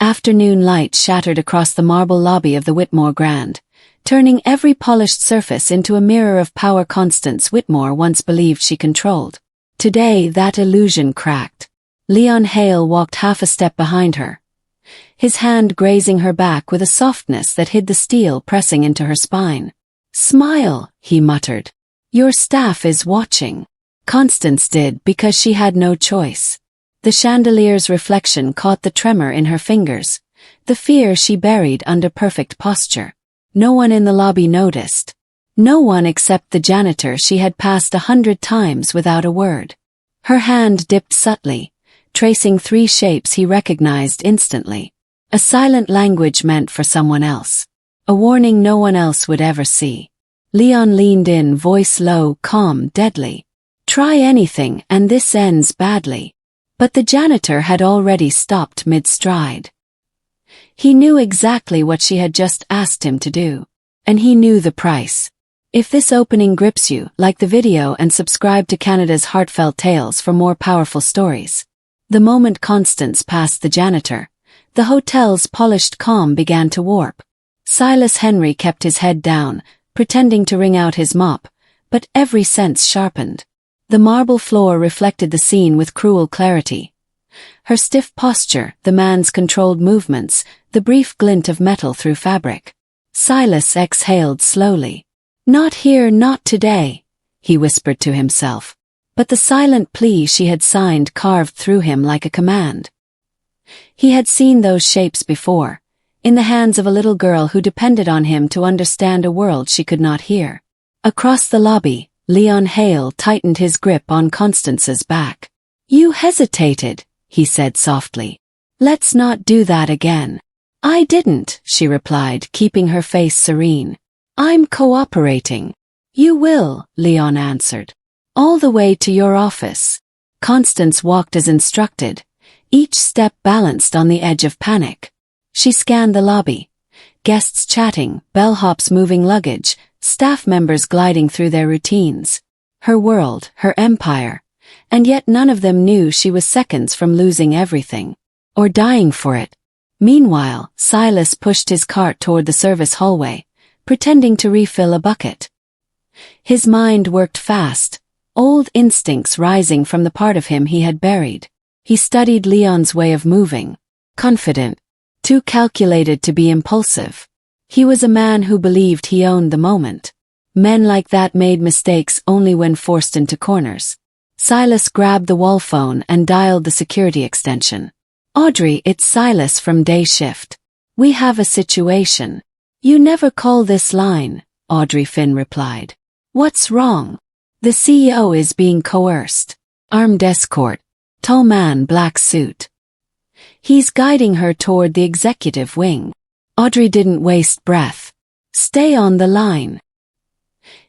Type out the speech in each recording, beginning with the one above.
Afternoon light shattered across the marble lobby of the Whitmore Grand, turning every polished surface into a mirror of power Constance Whitmore once believed she controlled. Today that illusion cracked. Leon Hale walked half a step behind her, his hand grazing her back with a softness that hid the steel pressing into her spine. "Smile," he muttered. "Your staff is watching." Constance did because she had no choice. The chandelier's reflection caught the tremor in her fingers, the fear she buried under perfect posture. No one in the lobby noticed. No one except the janitor she had passed 100 times without a word. Her hand dipped subtly, tracing 3 shapes he recognized instantly. A silent language meant for someone else. A warning no one else would ever see. Leon leaned in, voice low, calm, deadly. "Try anything and this ends badly." But the janitor had already stopped mid-stride. He knew exactly what she had just asked him to do. And he knew the price. If this opening grips you, like the video and subscribe to Canada's Heartfelt Tales for more powerful stories. The moment Constance passed the janitor, the hotel's polished calm began to warp. Silas Henry kept his head down, pretending to wring out his mop, but every sense sharpened. The marble floor reflected the scene with cruel clarity. Her stiff posture, the man's controlled movements, the brief glint of metal through fabric. Silas exhaled slowly. "Not here, not today," he whispered to himself. But the silent plea she had signed carved through him like a command. He had seen those shapes before, in the hands of a little girl who depended on him to understand a world she could not hear. Across the lobby, Leon Hale tightened his grip on Constance's back. "You hesitated," he said softly. "Let's not do that again." "I didn't," she replied, keeping her face serene. "I'm cooperating." "You will," Leon answered. "All the way to your office." Constance walked as instructed, each step balanced on the edge of panic. She scanned the lobby. Guests chatting, bellhops moving luggage, staff members gliding through their routines. Her world, her empire. And yet none of them knew she was seconds from losing everything. Or dying for it. Meanwhile, Silas pushed his cart toward the service hallway, pretending to refill a bucket. His mind worked fast, old instincts rising from the part of him he had buried. He studied Leon's way of moving. Confident. Too calculated to be impulsive. He was a man who believed he owned the moment. Men like that made mistakes only when forced into corners. Silas grabbed the wall phone and dialed the security extension. "Audrey, it's Silas from Day Shift. We have a situation." "You never call this line," Audrey Finn replied. "What's wrong?" "The CEO is being coerced. Armed escort. Tall man, black suit. He's guiding her toward the executive wing." Audrey didn't waste breath. "Stay on the line."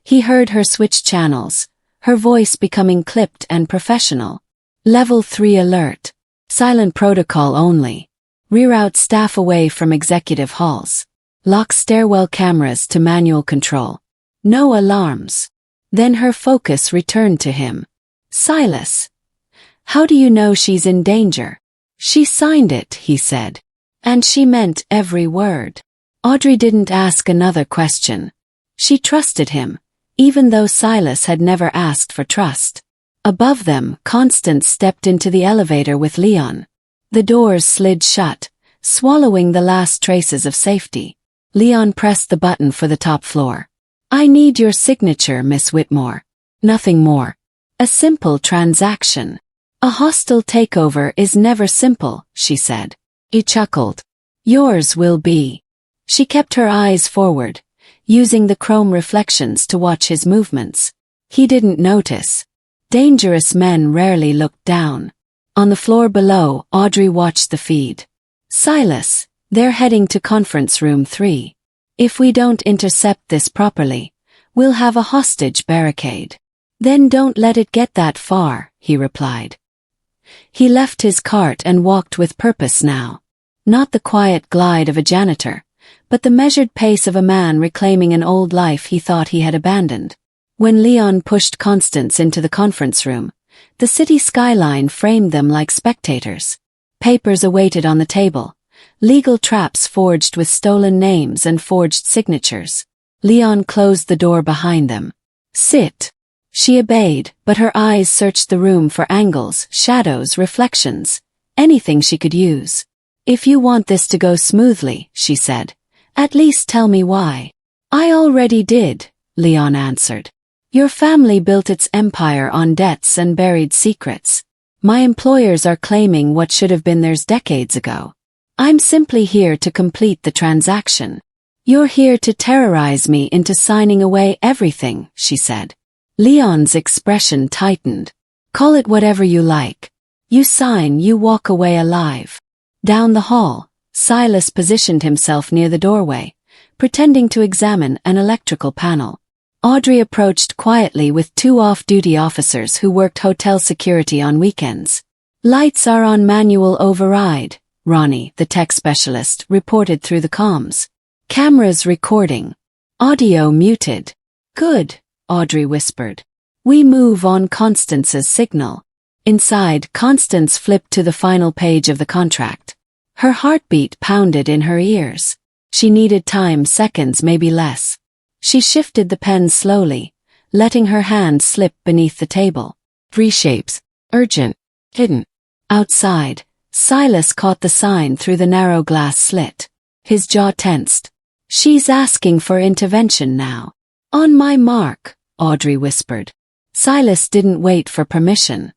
He heard her switch channels, her voice becoming clipped and professional. "Level 3 alert. Silent protocol only. Reroute staff away from executive halls. Lock stairwell cameras to manual control. No alarms." Then her focus returned to him. "Silas, how do you know she's in danger?" "She signed it," he said. And she meant every word. Audrey didn't ask another question. She trusted him, even though Silas had never asked for trust. Above them, Constance stepped into the elevator with Leon. The doors slid shut, swallowing the last traces of safety. Leon pressed the button for the top floor. "I need your signature, Miss Whitmore." "Nothing more. A simple transaction." "A hostile takeover is never simple," she said. He chuckled. "Yours will be." She kept her eyes forward, using the chrome reflections to watch his movements. He didn't notice. Dangerous men rarely looked down. On the floor below, Audrey watched the feed. "Silas, they're heading to conference room 3. If we don't intercept this properly, we'll have a hostage barricade." "Then don't let it get that far," he replied. He left his cart and walked with purpose now. Not the quiet glide of a janitor, but the measured pace of a man reclaiming an old life he thought he had abandoned. When Leon pushed Constance into the conference room, the city skyline framed them like spectators. Papers awaited on the table, Legal traps forged with stolen names and forged signatures. Leon closed the door behind them. Sit. She obeyed, but her eyes searched the room for angles, shadows, reflections, anything she could use. If you want this to go smoothly, she said, at least tell me why. I already did, Leon answered. Your family built its empire on debts and buried secrets. My employers are claiming what should have been theirs decades ago. I'm simply here to complete the transaction. You're here to terrorize me into signing away everything, she said. Leon's expression tightened. Call it whatever you like. You sign, you walk away alive. Down the hall, Silas positioned himself near the doorway, pretending to examine an electrical panel. Audrey approached quietly with two off-duty officers who worked hotel security on weekends. Lights are on manual override, Ronnie, the tech specialist, reported through the comms. Cameras recording. Audio muted. Good, Audrey whispered. We move on Constance's signal. Inside, Constance flipped to the final page of the contract. Her heartbeat pounded in her ears. She needed time, seconds, maybe less. She shifted the pen slowly, letting her hand slip beneath the table. Three shapes. Urgent. Hidden. Outside, Silas caught the sign through the narrow glass slit. His jaw tensed. She's asking for intervention now. On my mark, Audrey whispered. Silas didn't wait for permission.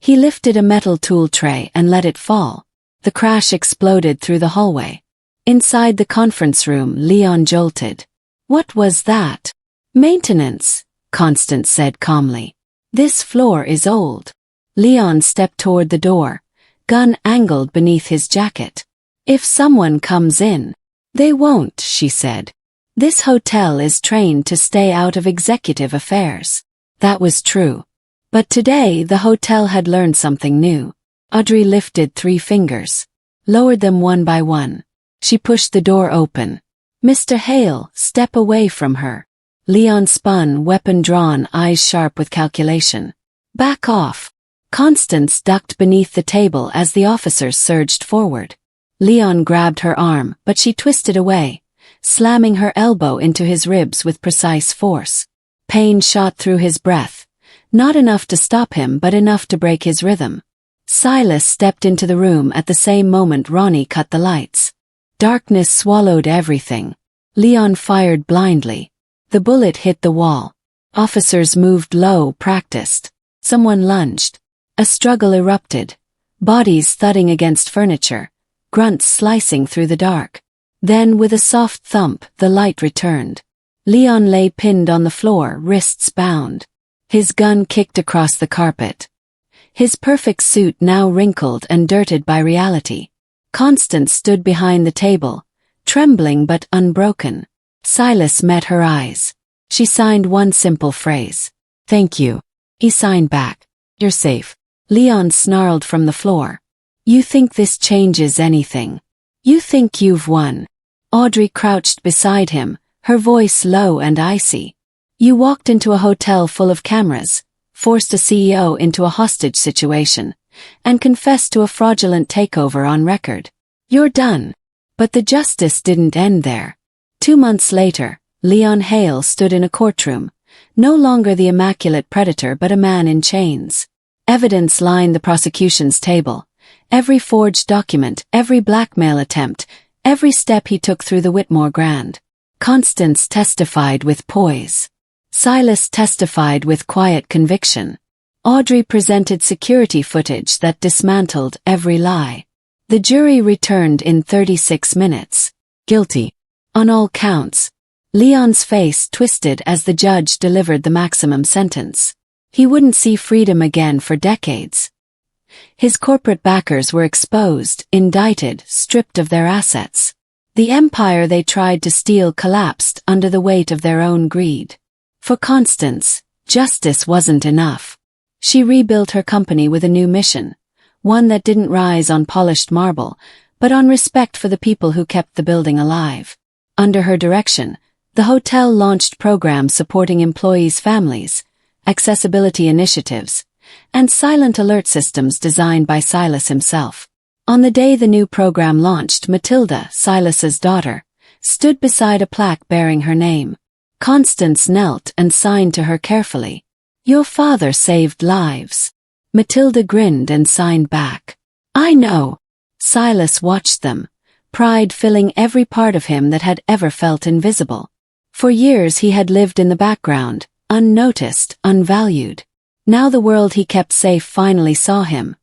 He lifted a metal tool tray and let it fall. The crash exploded through the hallway. Inside the conference room, Leon jolted. What was that? Maintenance, Constance said calmly. This floor is old. Leon stepped toward the door, gun angled beneath his jacket. If someone comes in. They won't, she said. This hotel is trained to stay out of executive affairs. That was true. But today the hotel had learned something new. Audrey lifted 3 fingers, lowered them one by one. She pushed the door open. Mr. Hale, step away from her. Leon spun, weapon drawn, eyes sharp with calculation. Back off. Constance ducked beneath the table as the officers surged forward. Leon grabbed her arm, but she twisted away, slamming her elbow into his ribs with precise force. Pain shot through his breath, not enough to stop him but enough to break his rhythm. Silas stepped into the room at the same moment Ronnie cut the lights. Darkness swallowed everything. Leon fired blindly. The bullet hit the wall. Officers moved low, practiced. Someone lunged. A struggle erupted. Bodies thudding against furniture. Grunts slicing through the dark. Then with a soft thump, the light returned. Leon lay pinned on the floor, wrists bound. His gun kicked across the carpet. His perfect suit now wrinkled and dirted by reality. Constance stood behind the table, trembling but unbroken. Silas met her eyes. She signed one simple phrase. Thank you. He signed back. You're safe. Leon snarled from the floor. You think this changes anything? You think you've won? Audrey crouched beside him, her voice low and icy. You walked into a hotel full of cameras, forced a CEO into a hostage situation, and confessed to a fraudulent takeover on record. You're done. But the justice didn't end there. 2 months later, Leon Hale stood in a courtroom, no longer the immaculate predator but a man in chains. Evidence lined the prosecution's table. Every forged document, every blackmail attempt, every step he took through the Whitmore Grand. Constance testified with poise. Silas testified with quiet conviction. Audrey presented security footage that dismantled every lie. The jury returned in 36 minutes. Guilty. On all counts. Leon's face twisted as the judge delivered the maximum sentence. He wouldn't see freedom again for decades. His corporate backers were exposed, indicted, stripped of their assets. The empire they tried to steal collapsed under the weight of their own greed. For Constance, justice wasn't enough. She rebuilt her company with a new mission, one that didn't rise on polished marble, but on respect for the people who kept the building alive. Under her direction, the hotel launched programs supporting employees' families, accessibility initiatives, and silent alert systems designed by Silas himself. On the day the new program launched, Matilda, Silas's daughter, stood beside a plaque bearing her name. Constance knelt and signed to her carefully. "Your father saved lives." Matilda grinned and signed back. "I know." Silas watched them, pride filling every part of him that had ever felt invisible. For years he had lived in the background, unnoticed, unvalued. Now the world he kept safe finally saw him,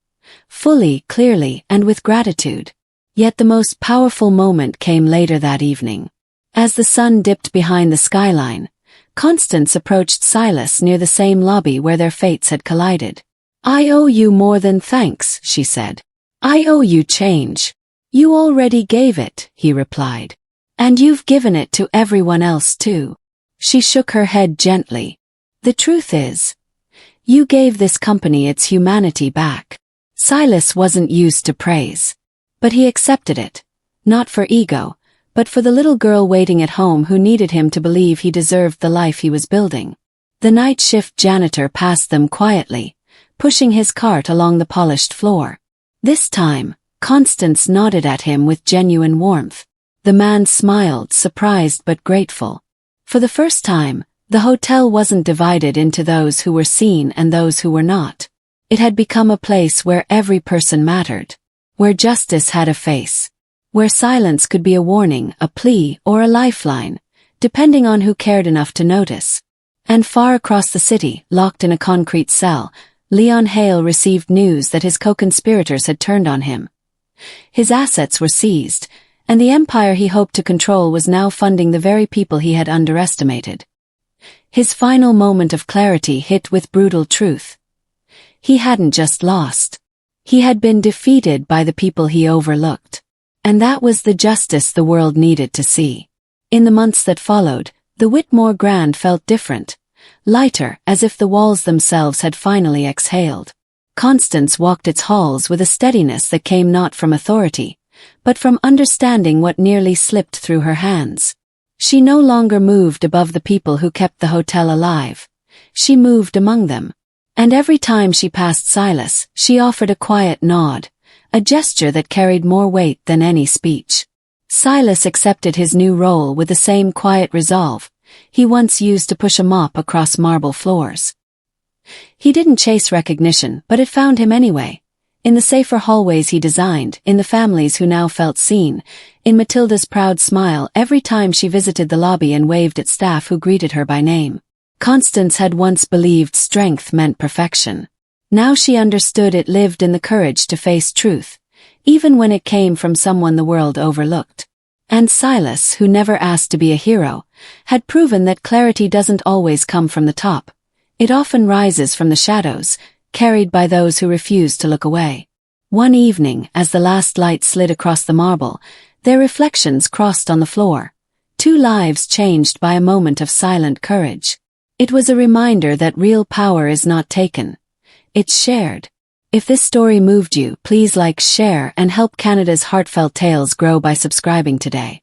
fully, clearly, and with gratitude. Yet the most powerful moment came later that evening. As the sun dipped behind the skyline, Constance approached Silas near the same lobby where their fates had collided. "I owe you more than thanks," she said. "I owe you change." "You already gave it," he replied. "And you've given it to everyone else too." She shook her head gently. "The truth is, you gave this company its humanity back." Silas wasn't used to praise, but he accepted it, not for ego, but for the little girl waiting at home who needed him to believe he deserved the life he was building. The night shift janitor passed them quietly, pushing his cart along the polished floor. This time, Constance nodded at him with genuine warmth. The man smiled, surprised but grateful. For the first time, the hotel wasn't divided into those who were seen and those who were not. It had become a place where every person mattered, where justice had a face, where silence could be a warning, a plea, or a lifeline, depending on who cared enough to notice. And far across the city, locked in a concrete cell, Leon Hale received news that his co-conspirators had turned on him. His assets were seized, and the empire he hoped to control was now funding the very people he had underestimated. His final moment of clarity hit with brutal truth. He hadn't just lost. He had been defeated by the people he overlooked. And that was the justice the world needed to see. In the months that followed, the Whitmore Grand felt different, lighter, as if the walls themselves had finally exhaled. Constance walked its halls with a steadiness that came not from authority, but from understanding what nearly slipped through her hands. She no longer moved above the people who kept the hotel alive. She moved among them. And every time she passed Silas, she offered a quiet nod, a gesture that carried more weight than any speech. Silas accepted his new role with the same quiet resolve he once used to push a mop across marble floors. He didn't chase recognition, but it found him anyway. In the safer hallways he designed, in the families who now felt seen, in Matilda's proud smile every time she visited the lobby and waved at staff who greeted her by name. Constance had once believed strength meant perfection. Now she understood it lived in the courage to face truth, even when it came from someone the world overlooked. And Silas, who never asked to be a hero, had proven that clarity doesn't always come from the top. It often rises from the shadows, carried by those who refuse to look away. One evening, as the last light slid across the marble, their reflections crossed on the floor. Two lives changed by a moment of silent courage. It was a reminder that real power is not taken. It's shared. If this story moved you, please like, share, and help Canada's Heartfelt Tales grow by subscribing today.